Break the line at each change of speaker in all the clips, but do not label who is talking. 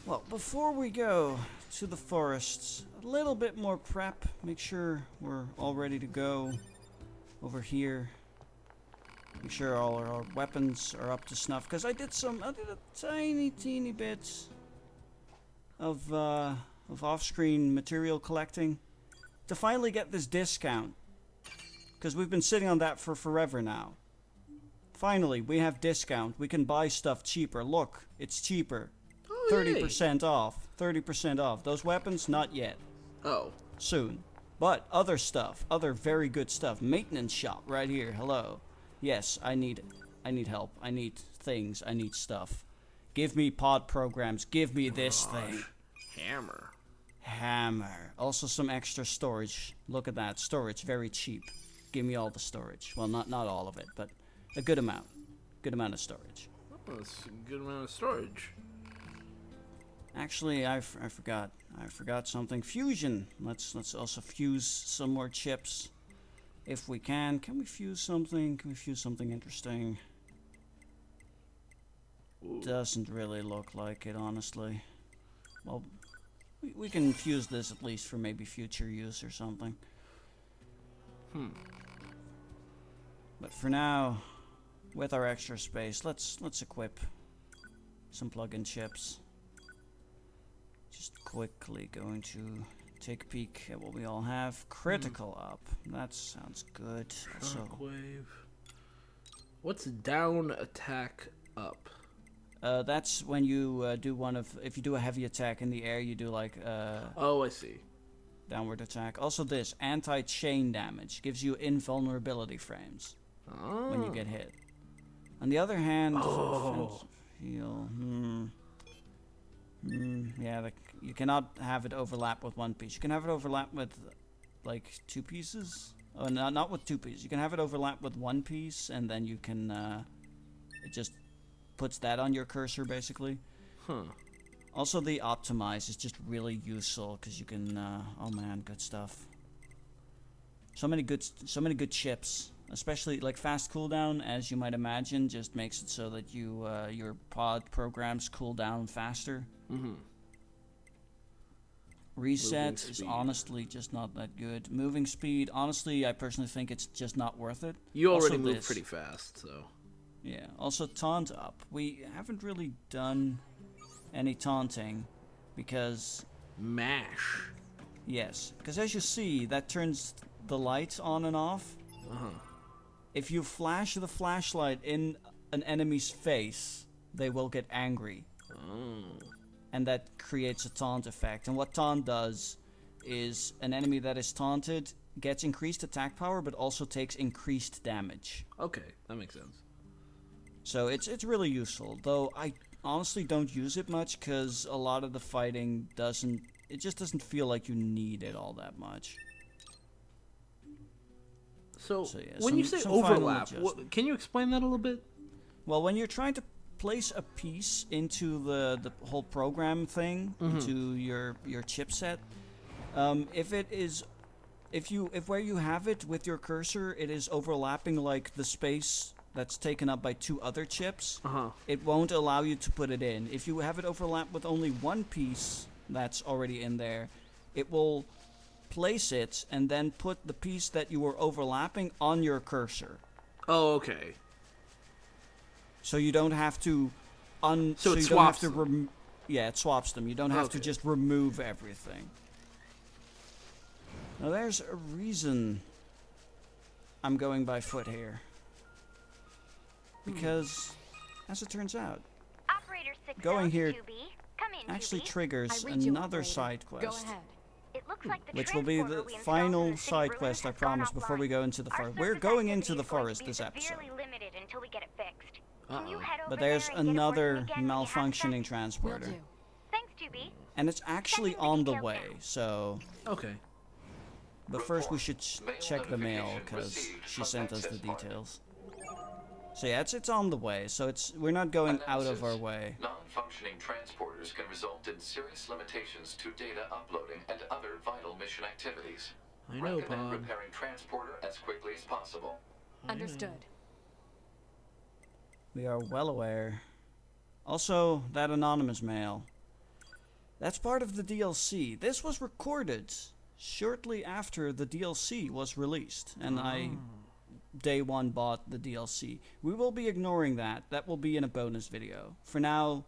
Well, before we go to the forests, a little bit more prep. Make sure we're all ready to go over here. Make sure all our weapons are up to snuff. Because I did a tiny, teeny bit of off-screen material collecting to finally get this discount. Because we've been sitting on that for forever now. Finally, we have discount. We can buy stuff cheaper. Look, it's cheaper. 30% off. 30% off. Those weapons, not yet.
Oh.
Soon. But other stuff. Other very good stuff. Maintenance shop right here. Hello. Yes, I need help. I need things. I need stuff. Give me pod programs. Give me this thing.
Hammer.
Hammer. Also some extra storage. Look at that. Storage. Very cheap. Give me all the storage. Well, not all of it, but a good amount. Good amount of storage.
Oh, that's a good amount of storage.
Actually, I forgot. I forgot something. Fusion. Let's also fuse some more chips, if we can. Can we fuse something? Can we fuse something interesting?
Ooh.
Doesn't really look like it, honestly. Well, we can fuse this at least for maybe future use or something. But for now, with our extra space, let's equip some plug-in chips. Just quickly going to take a peek at what we all have. Critical up. That sounds good.
Shockwave. What's down attack up?
That's when you do one of... If you do a heavy attack in the air, you do like...
oh, I see.
Downward attack. Also this, anti-chain damage. Gives you invulnerability frames when you get hit. On the other hand... Heal... yeah, you cannot have it overlap with one piece. You can have it overlap with, like, two pieces. Oh, no, not with two pieces. You can have it overlap with one piece, and then you can, it just puts that on your cursor, basically. Also, the optimize is just really useful, because you can, oh man, good stuff. So many good chips. Especially, like, fast cooldown, as you might imagine, just makes it so that you, your pod programs cool down faster. Reset is honestly just not that good. Moving speed, honestly, I personally think it's just not worth it.
You already move pretty fast, so...
Yeah, also taunt up. We haven't really done any taunting, because...
Mash.
Yes, because as you see, that turns the lights on and off. If you flash the flashlight in an enemy's face, they will get angry. And that creates a taunt effect. And what taunt does is an enemy that is taunted gets increased attack power, but also takes increased damage.
Okay, that makes sense.
So it's really useful, though I honestly don't use it much because a lot of the fighting just doesn't feel like you need it all that much.
So
yeah,
when you say overlap, can you explain that a little bit?
Well, when you're trying to place a piece into the whole program thing, into your chipset, if where you have it with your cursor, it is overlapping like the space that's taken up by two other chips, it won't allow you to put it in. If you have it overlap with only one piece that's already in there, it will place it and then put the piece that you were overlapping on your cursor.
Oh, okay.
So you don't have to
So it swaps them.
Yeah, it swaps them. You don't have to just remove everything. Now there's a reason I'm going by foot here. Because, as it turns out, going here actually triggers another side quest. Which will be the final side quest, I promise, before we go into the forest. We're going into the forest this episode. But there's another malfunctioning transporter. And it's actually on the way, so...
Okay.
But first we should check the mail, because she sent us the details. So yeah, it's on the way, so we're not going out of our way.
Non-functioning transporters can result in serious limitations to data uploading and other vital mission activities.
I know,
Recommend repairing transporter as quickly as possible.
Understood.
We are well aware. Also, that anonymous mail. That's part of the DLC. This was recorded shortly after the DLC was released, and I day one bought the DLC. We will be ignoring that. That will be in a bonus video. For now,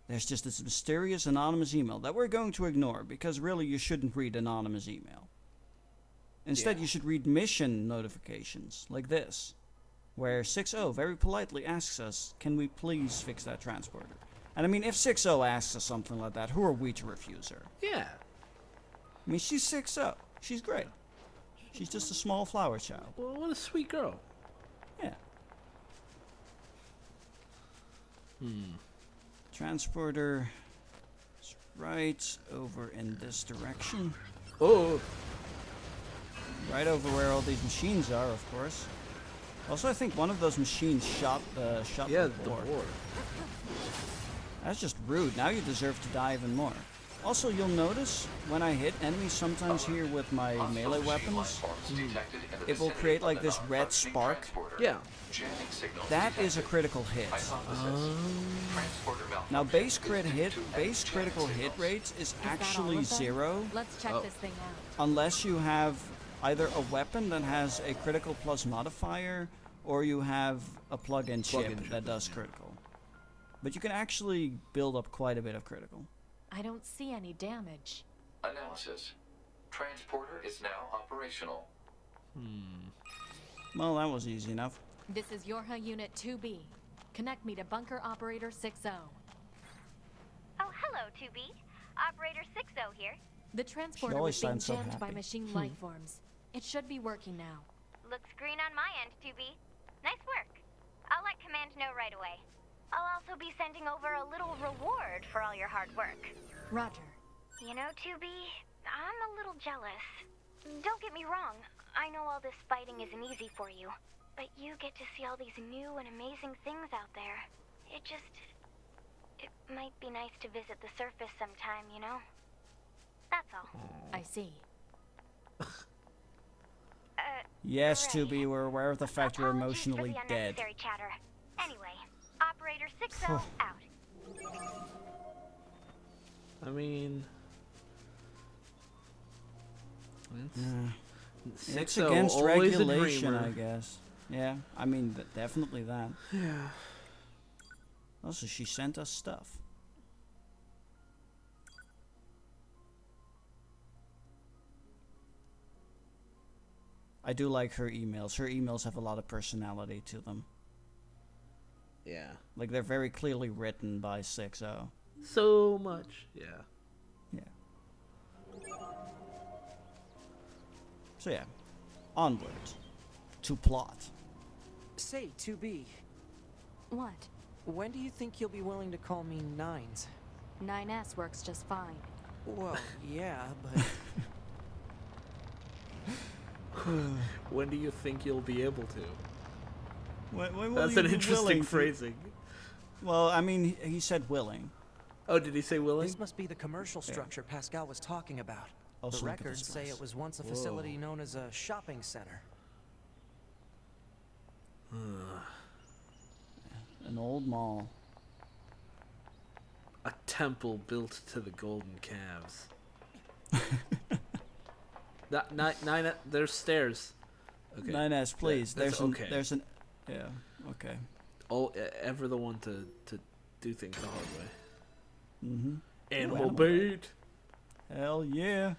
there's just this mysterious anonymous email that we're going to ignore, because really you shouldn't read anonymous email. Instead, you should read mission notifications, like this, where 6.0 very politely asks us, can we please fix that transporter? And I mean, if 6.0 asks us something like that, who are we to refuse her?
Yeah.
I mean, she's 6.0. She's great. She's just a small flower child.
Well, what a sweet girl.
Yeah. Transporter is right over in this direction.
Oh.
Right over where all these machines are, of course. Also, I think one of those machines shot the boar. That's just rude. Now you deserve to die even more. Also, you'll notice when I hit enemies sometimes here with my melee weapons, it will create like this red spark.
Yeah.
That is a critical hit. Now base critical hit rate is actually 0.
Let's check this thing out.
Unless you have either a weapon that has a critical plus modifier, or you have a plug-in chip that does critical. But you can actually build up quite a bit of critical.
I don't see any damage.
Analysis. Transporter is now operational.
Well, that was easy enough.
This is Yorha Unit 2B. Connect me to Bunker Operator 6.0.
Oh, hello, 2B. Operator 6.0 here.
The transporter was being jammed by machine life forms. It should be working now.
Looks green on my end, 2B. Nice work. I'll let Command know right away. I'll also be sending over a little reward for all your hard work.
Roger.
You know, 2B, I'm a little jealous. Don't get me wrong. I know all this fighting isn't easy for you. But you get to see all these new and amazing things out there. It might be nice to visit the surface sometime, you know? That's all.
I see.
Yes, 2B, we're aware of the fact you're emotionally
for the
dead.
unnecessary chatter. Anyway, Operator 6.0 out.
I mean,
It's against regulation, I guess. Yeah, I mean, definitely that.
Yeah.
Also, she sent us stuff. I do like her emails. Her emails have a lot of personality to them.
Yeah.
Like, they're very clearly written by 6.0.
So much. Yeah.
Yeah. So yeah, onward to plot.
Say, 2B,
What?
when do you think you'll be willing to call me Nines?
9S works just fine.
Well, yeah, but...
When do you think you'll be able to?
When will
That's
you
an
be
interesting
willing to-
phrasing.
Well, I mean, he said willing.
Oh, did he say willing?
This must be the commercial structure Pascal was talking about.
Also
The
look at this
records say
place.
it was once a facility known as a shopping center.
An old mall.
A temple built to the golden calves. There's stairs. Okay.
9S, please.
That's okay.
There's an. Yeah. Okay.
Oh, ever the one to do things the hard way.
Mm-hmm.
Animal bait.
Hell yeah.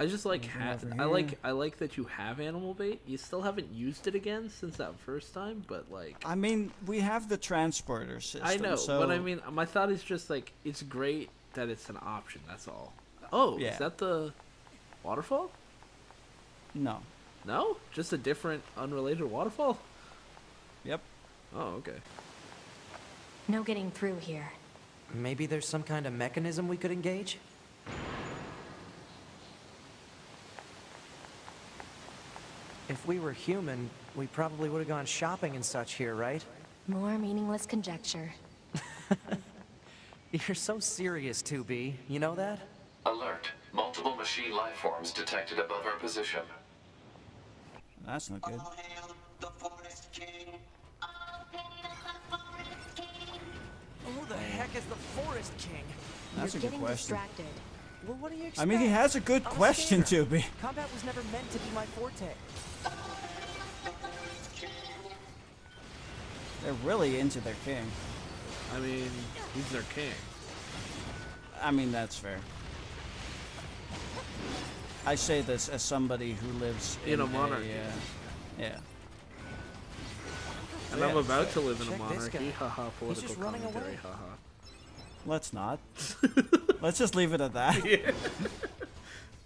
I just like
Nothing
I
over
like that you have animal bait. You still haven't used it again since that first time, but like
I mean, we have the transporter system.
I know,
so
but I mean, my thought is just like it's great that it's an option. That's all. Oh,
Yeah.
is that the waterfall?
No.
No, just a different, unrelated waterfall.
Yep.
Oh, okay.
No getting through here.
Maybe there's some kind of mechanism we could engage? If we were human, we probably would have gone shopping and such here, right?
More meaningless conjecture.
You're so serious, 2B. You know that?
Alert. Multiple machine life forms detected above our position.
That's not good.
Who the heck is the Forest King?
That's
You're
a good
getting
question.
distracted.
Well, what do you expect?
I mean, he has a good
I'm a
question,
skater.
Tubi.
Combat was never meant to be my forte.
They're really into their king.
I mean, he's their king.
I mean, that's fair. I say this as somebody who lives
In a monarchy.
Yeah.
And
Yeah,
I'm about to
fair.
live in a
Check this
monarchy.
guy.
Haha, political
just running
commentary.
away.
Haha.
Let's not. Let's just leave it at that.
Yeah.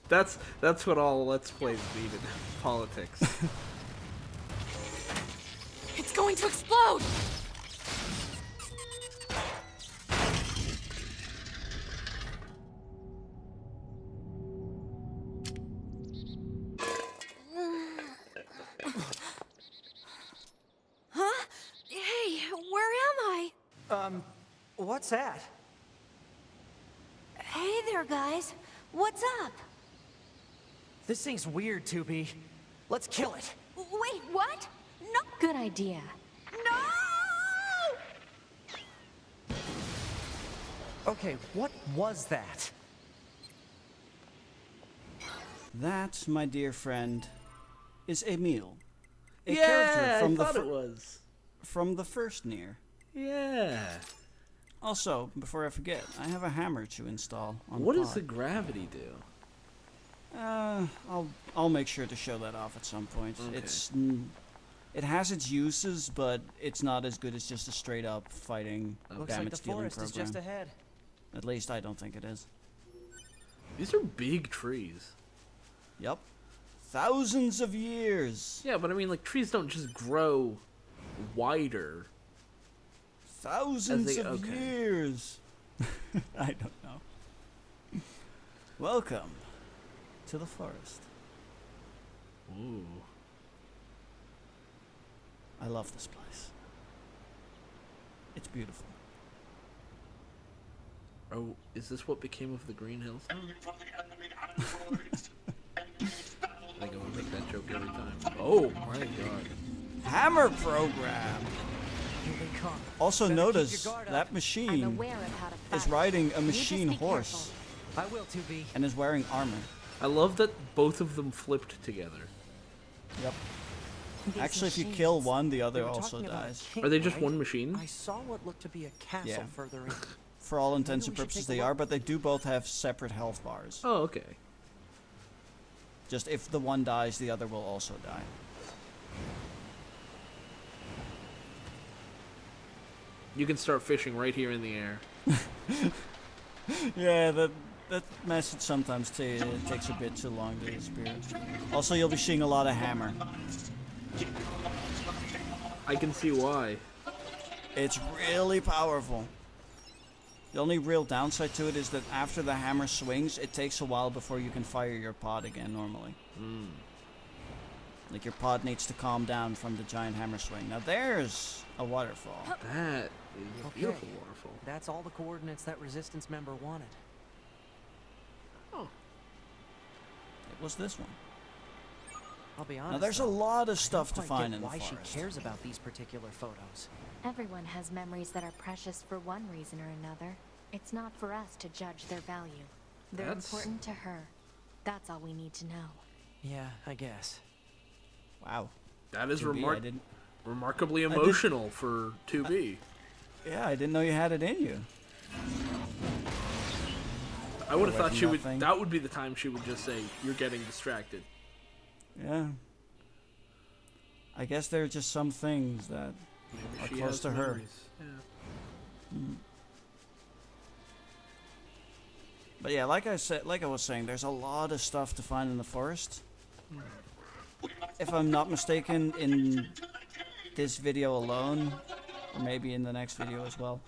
That's what all Let's Plays needed. Politics.
It's going to explode! Huh? Hey, where am I?
What's that?
Hey there, guys. What's up?
This thing's weird, 2B. Let's kill it.
Wait, what? No.
Good idea.
No!
Okay, what was that?
That, my dear friend, is Emil. A
Yeah,
character from
I
the
thought it was.
from the first NieR.
Yeah.
Also, before I forget, I have a hammer to install on
What
the
does
pod.
the gravity do?
I'll make sure to show that off at some point.
Okay.
It has its uses, but it's not as good as just a straight up fighting
Looks like the
damage dealing
forest is
program.
just ahead.
At least I don't think it is.
These are big trees.
Yep. Thousands of years.
Yeah, but I mean, like, trees don't just grow wider.
Thousands of
okay.
years. I don't know. Welcome to the forest.
Ooh.
I love this place. It's beautiful.
Oh, is this what became of the Green Hills? I think I want to make that joke every time. Oh my god.
Hammer program.
Here they come.
Also
Better keep your
notice
guard up.
that
I'm
machine
aware of how to fight.
is riding a
You
machine
just be
horse
I will, 2B.
and is wearing armor.
I love that both of them flipped together.
Yep.
These
Actually, if you
machines.
kill one, the
They
other
were
also
talking about a
dies.
king,
Are they just
right?
one machine?
I saw what looked to be a castle
Yeah.
further in.
For all intents and
we should
purposes,
take a
they are,
look.
but they do both have separate health bars.
Oh, okay.
Just if the one dies, the other will also die.
You can start fishing right here in the air.
Yeah, that message sometimes it takes a bit too long to disappear. Also, you'll be seeing a lot of hammer.
I can see why.
It's really powerful. The only real downside to it is that after the hammer swings, it takes a while before you can fire your pod again normally. Like your pod needs to calm down from the giant hammer swing. Now there's a waterfall.
That is a
Okay.
beautiful waterfall.
That's all the coordinates that Resistance member wanted.
Oh.
It was this one.
I'll be honest.
Now there's a
though,
lot of
I
stuff
don't
to
quite
find
get
in the
why
forest.
she cares about these particular photos.
Everyone has memories that are precious for one reason or another. It's not for us to judge their value. They're
That's-
important to her. That's all we need to know.
Yeah, I guess.
Wow.
That is
2B, I didn't.
remarkably
did-
emotional for 2B.
Yeah, I didn't know you had it in you.
I would have
away
thought
from
she
that
would.
thing.
That would be the time she would just say, "You're getting distracted."
Yeah. I guess there are just some things that
Maybe
are
she
close
has
to her.
memories. Yeah.
But yeah, like I was saying, there's a lot of stuff to find in the forest. If I'm not mistaken, in this video alone, or maybe in the next video as well,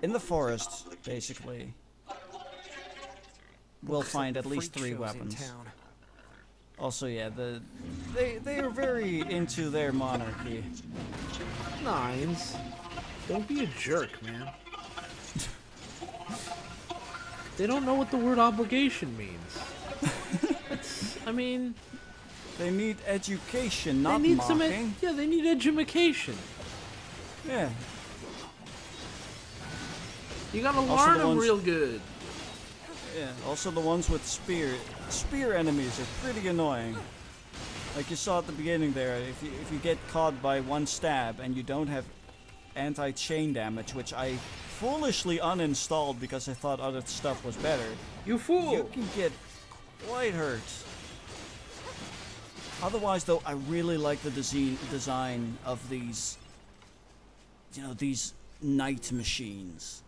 in the forest, basically, we'll
Looks
find
like
at least
freak
3
shows in
weapons.
town.
Also, yeah, they are very into their monarchy.
Nines. Don't be a jerk, man. They don't know what the word obligation means. I mean,
They need education, not
they need
mocking.
they need education.
Yeah.
You gotta
Also
learn
the
them
ones-
real good.
Yeah, also the ones with spear enemies are pretty annoying. Like you saw at the beginning there, if you get caught by one stab and you don't have anti-chain damage, which I foolishly uninstalled because I thought other stuff was better,
You fool!
you can get quite hurt. Otherwise, though, I really like the design of these, these night machines.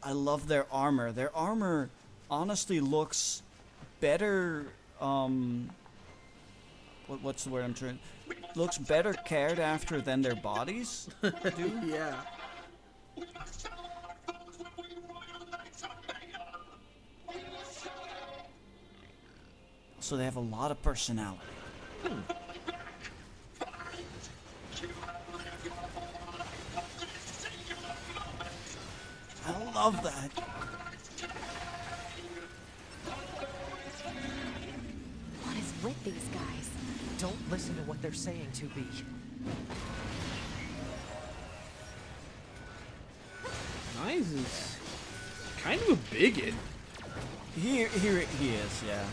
I love their armor. Their armor honestly looks better. What's the word I'm trying? Looks better cared after than their bodies do.
Yeah.
So they have a lot of personality. I love that.
What is with these guys?
Don't listen to what they're saying, 2B.
Nyes is kind of a bigot.
He is, yeah.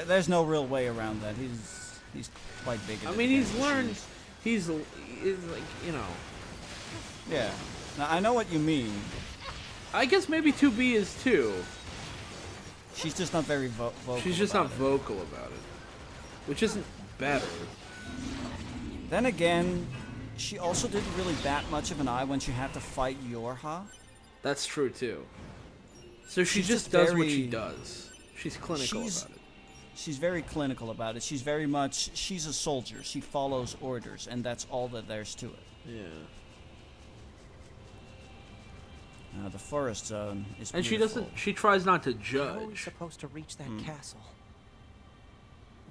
There's no real way around that. He's quite big.
I mean, he's learned. He's like,
Yeah. Now I know what you mean.
I guess maybe 2B is too.
She's just not very vocal.
She's just not
about it.
vocal about it, which isn't better.
Then again, she also didn't really bat much of an eye when she had to fight Yorha.
That's true too. So she
She's
just
just
does what
very-
she does. She's clinical about it.
She's very clinical about it. She's very much. She's a soldier. She follows orders, and that's all that there's to it.
Yeah.
The forest zone is.
And she
beautiful.
doesn't. She tries not to
How are we
judge.
supposed to reach that castle?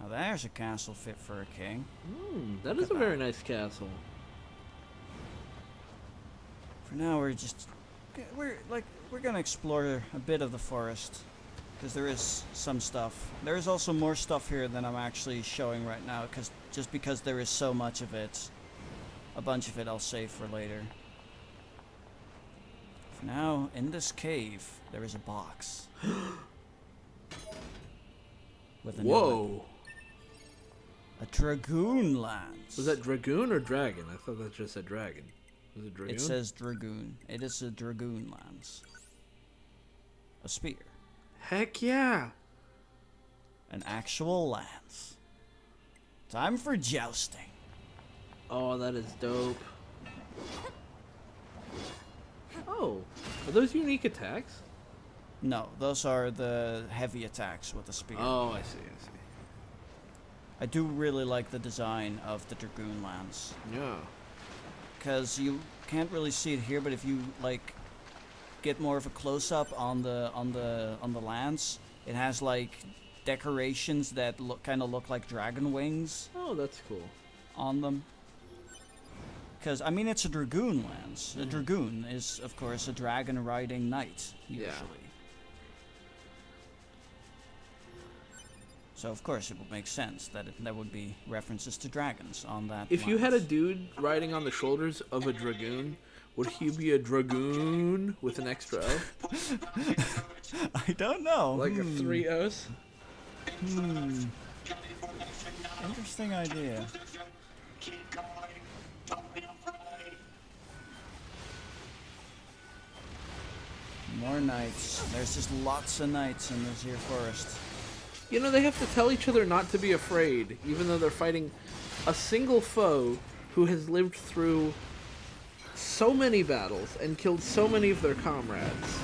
Now there's a castle fit for a king.
That is a very nice castle.
For now, we're gonna explore a bit of the forest, because there is some stuff. There is also more stuff here than I'm actually showing right now, because there is so much of it. A bunch of it I'll save for later. For now, in this cave, there is a box. With a note.
Whoa.
A dragoon lance.
Was that dragoon or dragon? I thought that just said dragon. Was it dragoon?
It says dragoon. It is a dragoon lance. A spear.
Heck yeah.
An actual lance. Time for jousting.
Oh, that is dope. Oh, are those unique attacks?
No, those are the heavy attacks with the spear.
Oh, I see.
I do really like the design of the dragoon lance,
Yeah.
because you can't really see it here, but if you like get more of a close-up on the lance, it has like decorations that kind of look like dragon wings
Oh, that's cool.
on them. Because I mean, it's a dragoon lance. A dragoon is, of course, a dragon-riding knight usually.
Yeah.
So of course it would make sense that there would be references to dragons on that.
If you had a
lance.
dude riding on the shoulders of a dragoon, would he be a dragoon with an extra O?
I don't know.
Like a 3 O's?
Interesting idea. More knights. There's just lots of knights in this here forest.
You know, they have to tell each other not to be afraid, even though they're fighting a single foe who has lived through so many battles and killed so many of their comrades.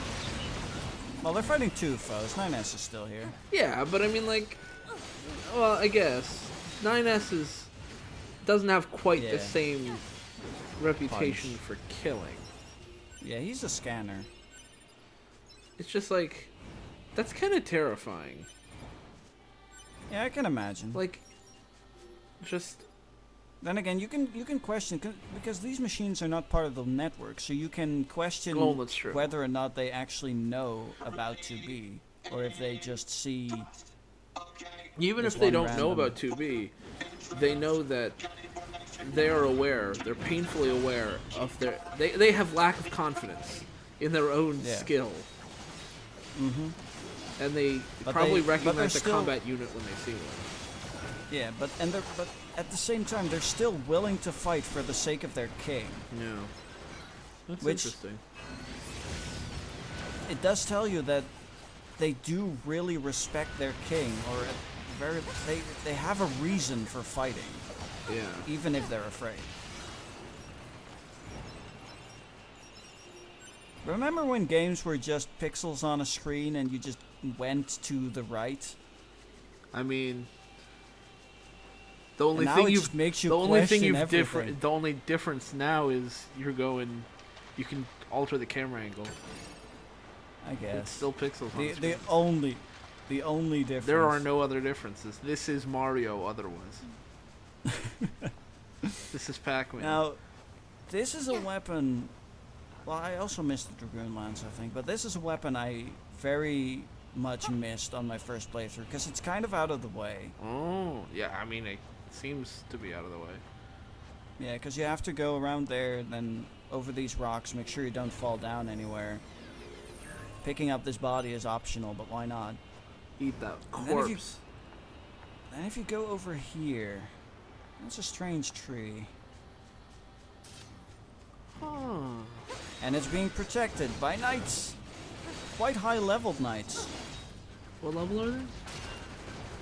Well, they're fighting two foes. 9S is still here.
Yeah, but I mean, like, well, I guess 9S doesn't have quite the
Yeah.
same reputation
Punch.
for killing.
Yeah, he's a scanner.
It's just like, that's kind of terrifying.
Yeah, I can imagine.
Like, just
Then again, you can question because these machines are not part of the network, so you can question
Oh, that's true.
whether or not they actually know about 2B, or if they just see.
even
This
if they
one
don't know
random.
about 2B, they know that they are aware, they're painfully aware of they have lack of confidence in their own skill.
Mm-hmm.
And they
But
probably
they- but
recognize
they're
the
still-
combat unit when they see one.
Yeah, but at the same time, they're still willing to fight for the sake of their king.
Yeah. That's
Which-
interesting.
It does tell you that they do really respect their king, or they have a reason for fighting,
Yeah.
even if they're afraid. Remember when games were just pixels on a screen and you just went to the right?
I mean, the only
now
thing
it
you've
just makes you
the only thing
question
you've
everything.
different the only difference now is you can alter the camera angle.
I guess.
It's still pixels on
the
screen.
the only difference.
There are no other differences. This is Mario otherwise. This is Pac-Man.
Now, this is a weapon. Well, I also missed the Dragoon Lance, I think, but this is a weapon I very much missed on my first playthrough because it's kind of out of the way.
Oh, yeah. I mean, it seems to be out of the way.
Yeah, because you have to go around there and then over these rocks, make sure you don't fall down anywhere. Picking up this body is optional, but why not?
Eat that
And then if you-
corpse.
Then if you go over here, that's a strange tree.
Huh.
And it's being protected by knights. Quite high-leveled knights.
What level are they?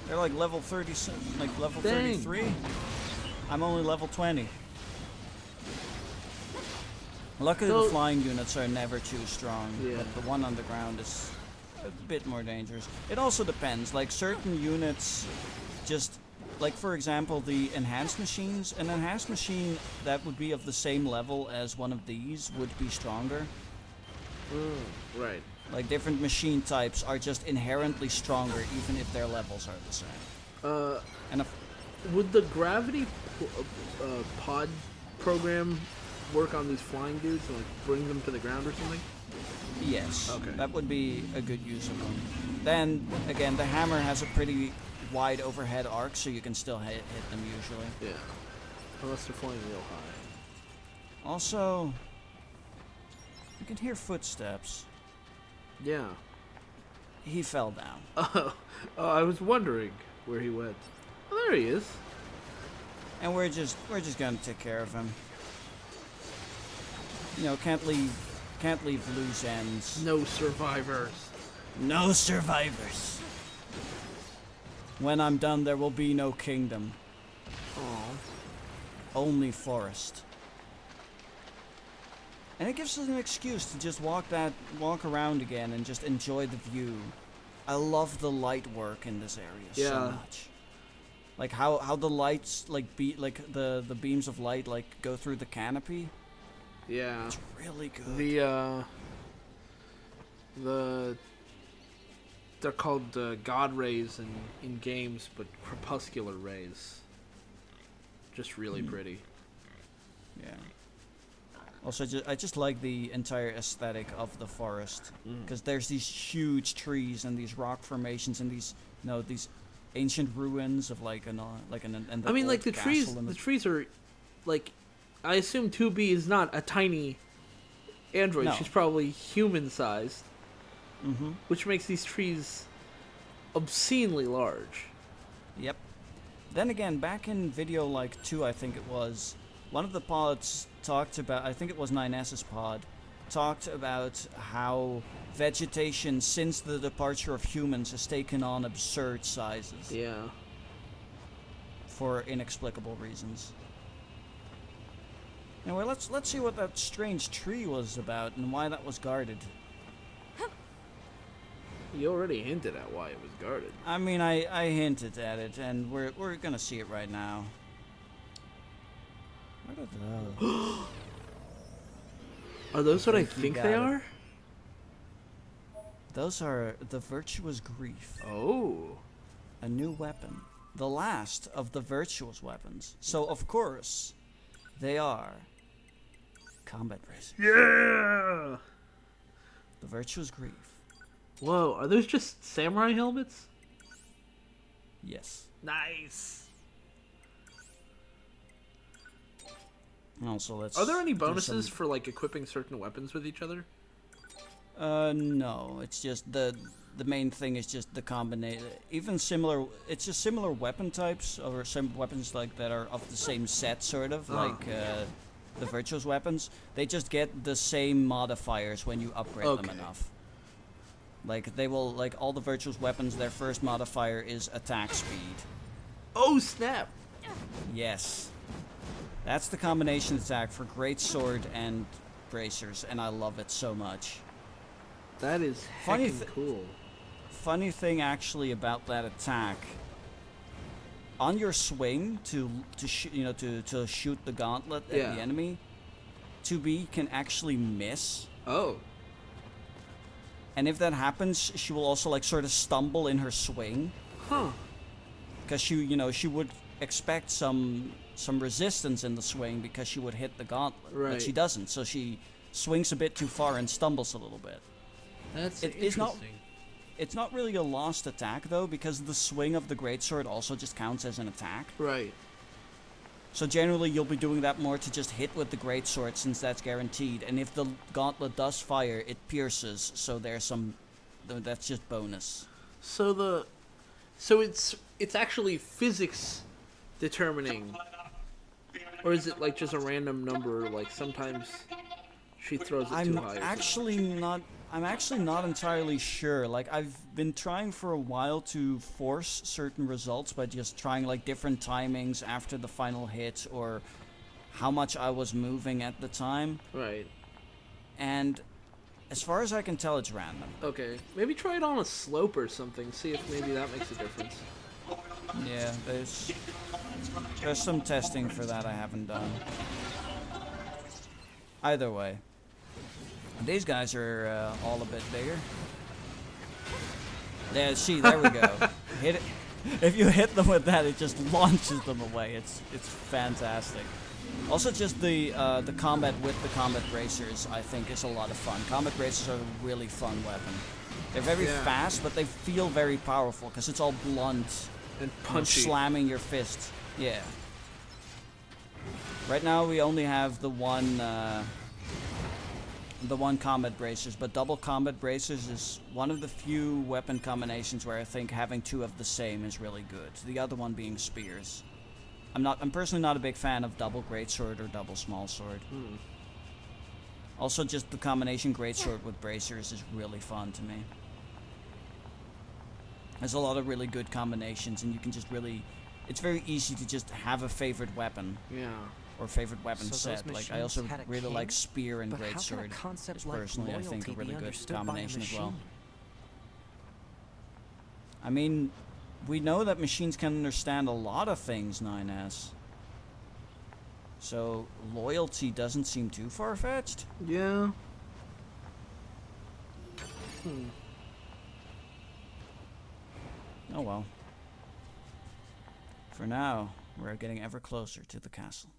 They're like level 30, like level
Dang.
33. I'm only level 20. Luckily,
So-
the flying units are never too strong,
Yeah.
but the one on the ground is a bit more dangerous. It also depends. Like certain units, just like for example, the enhanced machines. An enhanced machine that would be of the same level as one of these would be stronger.
Right.
Like different machine types are just inherently stronger, even if their levels are the same. And if,
Would the gravity pod program work on these flying dudes and like bring them to the ground or something?
yes,
Okay.
that would be a good use of them. Then again, the hammer has a pretty wide overhead arc, so you can still hit them usually.
Yeah. Unless they're flying real high.
Also, you can hear footsteps.
Yeah.
He fell down.
Oh, I was wondering where he went. Oh, there he is.
And we're just gonna take care of him. You know, can't leave loose ends.
No survivors.
No survivors. When I'm done, there will be no kingdom.
Oh.
Only forest. And it gives us an excuse to just walk around again and just enjoy the view. I love the light work in this area so
Yeah.
much. Like how the lights the beams of light like go through the canopy.
Yeah.
It's really good.
They're called God rays in games, but crepuscular rays. Just really pretty.
Yeah. Also, I just like the entire aesthetic of the forest because there's these huge trees and these rock formations and these these ancient ruins of like an and
I mean,
old
like the trees.
castle and
The trees are, like, I assume 2B is not a tiny android.
No.
She's probably human-sized,
Mm-hmm.
which makes these trees obscenely large.
Yep. Then again, back in video like 2, I think it was, one of the pods talked about, I think it was 9S's pod, talked about how vegetation since the departure of humans has taken on absurd sizes
Yeah.
for inexplicable reasons. Anyway, let's see what that strange tree was about and why that was guarded.
You already hinted at why it was guarded.
I mean, I hinted at it, and we're gonna see it right now. What are those?
Are those what I
Think you
think
got
they
it.
are?
Those are the Virtuous Grief,
Oh.
a new weapon, the last of the Virtuous weapons. So of course, they are combat racers.
Yeah!
The Virtuous Grief.
Whoa, are those just samurai helmets?
Yes.
Nice.
Also, let's.
Are there any
do
bonuses
some-
for like equipping certain weapons with each other?
No. It's just the main thing is just the combination. Even similar, it's just similar weapon types or some weapons like that are of the same set, sort of like the Virtuous weapons. They just get the same modifiers when you upgrade them enough. Like they will, like all the Virtuous weapons, their first modifier is attack speed.
Oh snap!
Yes, that's the combination attack for greatsword and bracers, and I love it so much.
That is
Funny
heckin' cool.
Funny thing actually about that attack, on your swing to shoot the gauntlet at the enemy, 2B can actually miss.
Oh.
And if that happens, she will also like sort of stumble in her swing.
Huh.
Because she would expect some resistance in the swing because she would hit the gauntlet,
Right.
but she doesn't. So she swings a bit too far and stumbles a little bit.
That's
interesting. It's not really a lost attack though, because the swing of the greatsword also just counts as an attack.
Right.
So generally you'll be doing that more to just hit with the greatsword, since that's guaranteed. And if the gauntlet does fire, it pierces. So that's just bonus.
So it's actually physics determining, or is it like just a random number? Like sometimes she throws it too high.
I'm actually not entirely sure. Like, I've been trying for a while to force certain results by just trying, like, different timings after the final hit, or how much I was moving at the time.
Right.
And as far as I can tell, it's random.
Okay. Maybe try it on a slope or something. See if maybe that makes a difference.
Yeah, there's some testing for that I haven't done. Either way. These guys are all a bit bigger. There we go. Hit it. If you hit them with that, it just launches them away. It's fantastic. Also, just the combat with the combat bracers, I think, is a lot of fun. Combat bracers are a really fun weapon. They're very fast, but they feel very powerful because it's all blunt
and punchy,
slamming your fist. Yeah. Right now, we only have the one combat bracers, but double combat bracers is one of the few weapon combinations where I think having two of the same is really good. The other one being spears. I'm personally not a big fan of double greatsword or double smallsword. Also, just the combination greatsword with bracers is really fun to me. There's a lot of really good combinations, and you can just really... It's very easy to just have a favorite weapon.
Yeah.
Or favorite weapon set. Like, I also really
king?
like spear and
But how
greatsword.
can a concept
Is
like
personally, I think, a
loyalty
really
be
good
understood by a
combination as well.
machine?
I mean, we know that machines can understand a lot of things, 9S. So, loyalty doesn't seem too far-fetched.
Yeah.
Oh well. For now, we're getting ever closer to the castle.